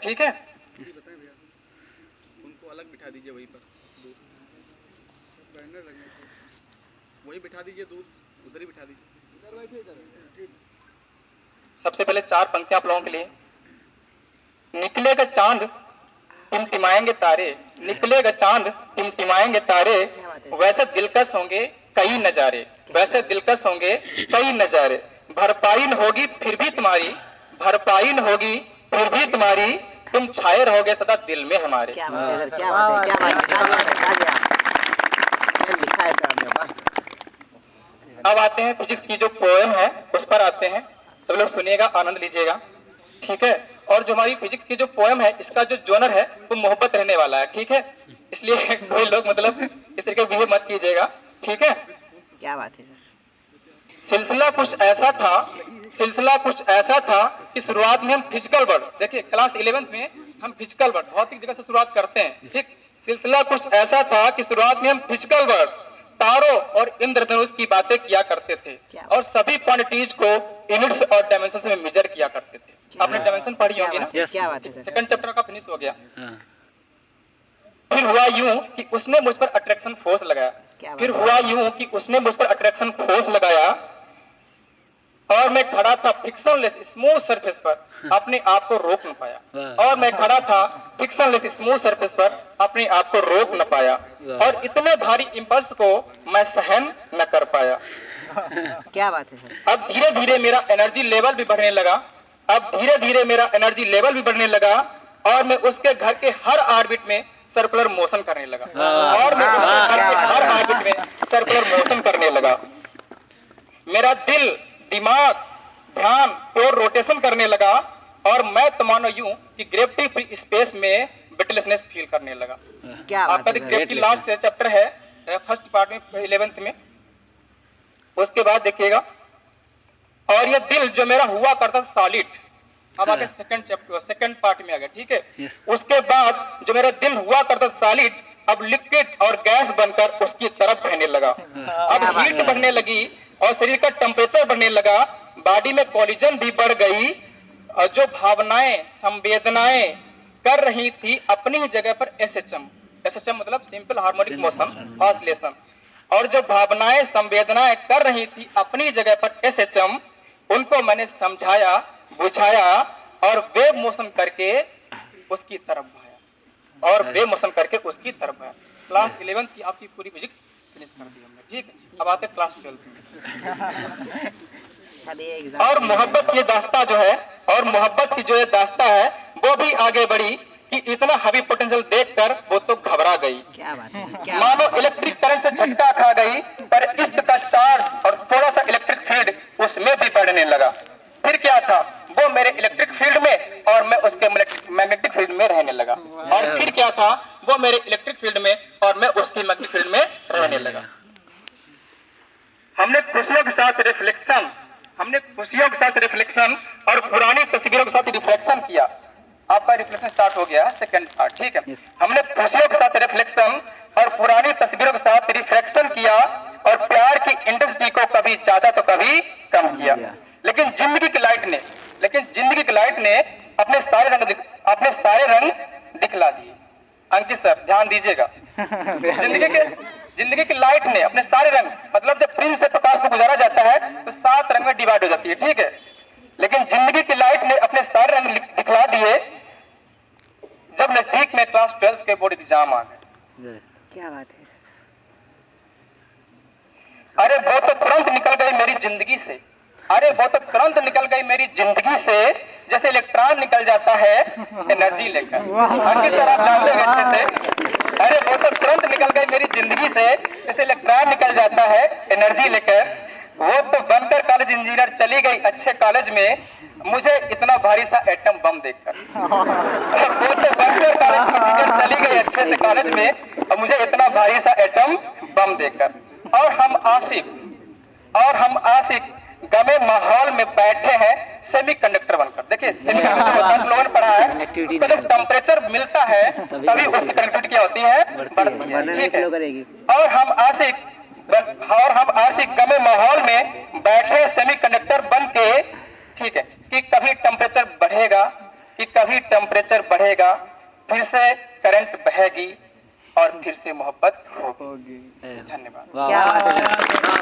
ठीक है। बताएं भैया, उनको अलग बिठा दीजिए वहीं पर, दूर बैनर लगने वहीं बिठा दीजिए, दूर उधर ही बिठा दीजिए। सबसे पहले 4 पंक्तियां आप लोगों के लिए। निकलेगा चांद टिमटिमाएंगे तारे, निकलेगा चांद टिमटिमाएंगे तारे, वैसे दिलकश होंगे कई नजारे, वैसे दिलकश होंगे कई नजारे, भरपाई न होगी फिर भी तुम्हारी, भरपाई न होगी फिर भी तुम्हारी, तुम छाए रहोगे सदा दिल में हमारे। क्या बात है सर, क्या बात है, क्या बात है, क्या लिखा है सर आपने। अब आते हैं फिजिक्स की जो पोएम है उस पर आते हैं, सब लोग सुनिएगा, आनंद लीजिएगा, ठीक है। और जो हमारी फिजिक्स की जो पोएम है इसका जो जोनर है वो मोहब्बत रहने वाला है, ठीक है। इसलिए कोई लोग मतलब इस तरीके बिहेव मत कीजिएगा, ठीक है। क्या बात है सर। सिलसिला कुछ ऐसा था, सिलसिला कुछ ऐसा था कि शुरुआत में हम फिजिकल वर्ड, देखिए क्लास 11th में हम फिजिकल वर्ड भौतिक जगह से शुरुआत करते हैं, ठीक। सिलसिला कुछ ऐसा था कि शुरुआत में हम फिजिकल वर्ड तारों और इंद्रधनुष की बातें किया करते थे और सभी क्वांटिटीज को यूनिट्स और डायमेंशन में मेजर किया करते थे। आपने डायमेंशन पढ़ी होगी ना। क्या बात है सर। सेकंड चैप्टर का फिनिश हो गया। फिर हुआ यूं कि उसने मुझ पर अट्रैक्शन फोर्स लगाया, फिर हुआ यूं कि उसने मुझ पर अट्रैक्शन फोर्स लगाया और मैं खड़ा था फ्रिक्शनलेस स्मूथ सरफेस पर, अपने आप को रोक न पाया। और मैं खड़ा था फ्रिक्शनलेस स्मूथ सरफेस पर, अपने आप को रोक न पाया और इतने भारी इंपल्स को मैं सहन न कर पाया। क्या बात है सर। अब धीरे धीरे मेरा एनर्जी लेवल भी बढ़ने लगा, अब धीरे धीरे मेरा एनर्जी लेवल भी बढ़ने लगा और मैं उसके घर के हर ऑर्बिट में सर्कुलर मोशन करने लगा, और मैं उसके घर के हर ऑर्बिट में सर्कुलर मोशन करने लगा। मेरा दिल, दिमाग, ध्यान प्योर रोटेशन करने लगा और मैं तो मानो यूं कि ग्रेविटी फ्री स्पेस में वेटलेसनेस फील करने लगा। क्या बात आपका है ग्रेविटी लास्ट चैप्टर है फर्स्ट पार्ट में 11th में, उसके बाद देखिएगा। और ये दिल जो मेरा हुआ करता सॉलिड, अब आगे सेकंड चैप्टर सेकंड पार्ट में आ गया, ठीक है। उसके बाद जो मेरा दिल हुआ करता सॉलिड अब लिक्विड और गैस बनकर उसकी तरफ बहने लगा। अब हीट बढ़ने लगी और शरीर का टेम्परेचर बढ़ने लगा, बॉडी में कोलिजन भी बढ़ गई और जो भावनाएं संवेदनाएं कर रही थी अपनी ही जगह पर एसएचएम, एसएचएम मतलब सिंपल हार्मोनिक मोशन ऑसिलेशन, और जो भावनाएं संवेदनाएं कर रही थी अपनी जगह पर एसएचएम, उनको मैंने समझाया, बुझाया और वेव मोशन करके उसकी तरफ भाया, और वेव मोशन करके उसकी तरफ भाया। क्लास 11th की आपकी पूरी फिजिक्स फिनिश कर दी हमने, ठीक है। अब आते क्लास 12th में। और मोहब्बत की दास्ता जो है, और मोहब्बत की जो ये दास्ता है वो भी आगे बढ़ी कि इतना हावी पोटेंशियल देखकर वो तो घबरा गई। क्या बात है। मानो इलेक्ट्रिक करंट से झटका खा गई, पर इश्क का चार्ज और थोड़ा सा इलेक्ट्रिक फील्ड उसमें भी बढ़ने लगा। फिर क्या था, वो मेरे इलेक्ट्रिक फील्ड में और मैं उसके मैग्नेटिक फील्ड में रहने लगा। और फिर क्या था, वो मेरे इलेक्ट्रिक फील्ड में और मैं उसकी मैग्नेटिक फील्ड में रहने लगा। हमने खुशियों के साथ रिफ्लेक्शन, हमने खुशियों के साथ रिफ्लेक्शन और पुरानी तस्वीरों के साथ रिफ्लेक्शन किया। आपका रिफ्लेक्शन स्टार्ट हो गया सेकंड पार्ट, ठीक है। हमने खुशियों के साथ रिफ्लेक्शन और पुरानी तस्वीरों के साथ रिफ्लेक्शन किया और प्यार की इंटेंसिटी को कभी ज्यादा तो कभी कम किया। लेकिन जिंदगी की लाइट ने, अपने सारे रंग दिखला दिए। अंकित सर ध्यान दीजिएगा। जिंदगी की लाइट ने अपने सारे रंग, मतलब जब प्रिज्म से प्रकाश को गुजारा जाता है तो 7 रंग में डिवाइड हो जाती है, ठीक है। लेकिन जिंदगी की लाइट ने अपने सारे रंग दिखला दिए जब नजदीक में क्लास 12th के बोर्ड एग्जाम आ गए। क्या बात है। अरे वो तो तुरंत निकल गई मेरी जिंदगी से, अरे वो तो तुरंत निकल गई मेरी जिंदगी से जैसे इलेक्ट्रॉन निकल जाता है एनर्जी लेकर। अंकित सर आप जानते हैं अच्छे से। अरे वो तो तुरंत निकल गई मेरी जिंदगी से जैसे इलेक्ट्रॉन निकल जाता है एनर्जी लेकर। वो तो बनकर कॉलेज इंजीनियर चली गई अच्छे कॉलेज में, मुझे इतना भारी सा एटम बम देखकर। वो तो बनकर कॉलेज इंजीनियर चली गई अच्छे से कॉलेज में और मुझे इतना भारी सा एटम बम देखकर। और हम आशिक गमे माहौल में बैठे हैं सेमीकंडक्टर बनकर। देखिए सेमीकंडक्टर आप लोगों ने पढ़ा है, उसका जब टेम्परेचर मिलता है तभी उसकी कंडक्टिविटी क्या होती है, बढ़ती है, ठीक है। और हम आशिक गमे माहौल में बैठे सेमीकंडक्टर बन के, ठीक है, कि कभी टेम्परेचर बढ़ेगा कि कभी टेम्परेचर बढ़ेगा, फिर से करंट बहेगी और फिर से मोहब्बत होगी। धन्यवाद। क्या बात है।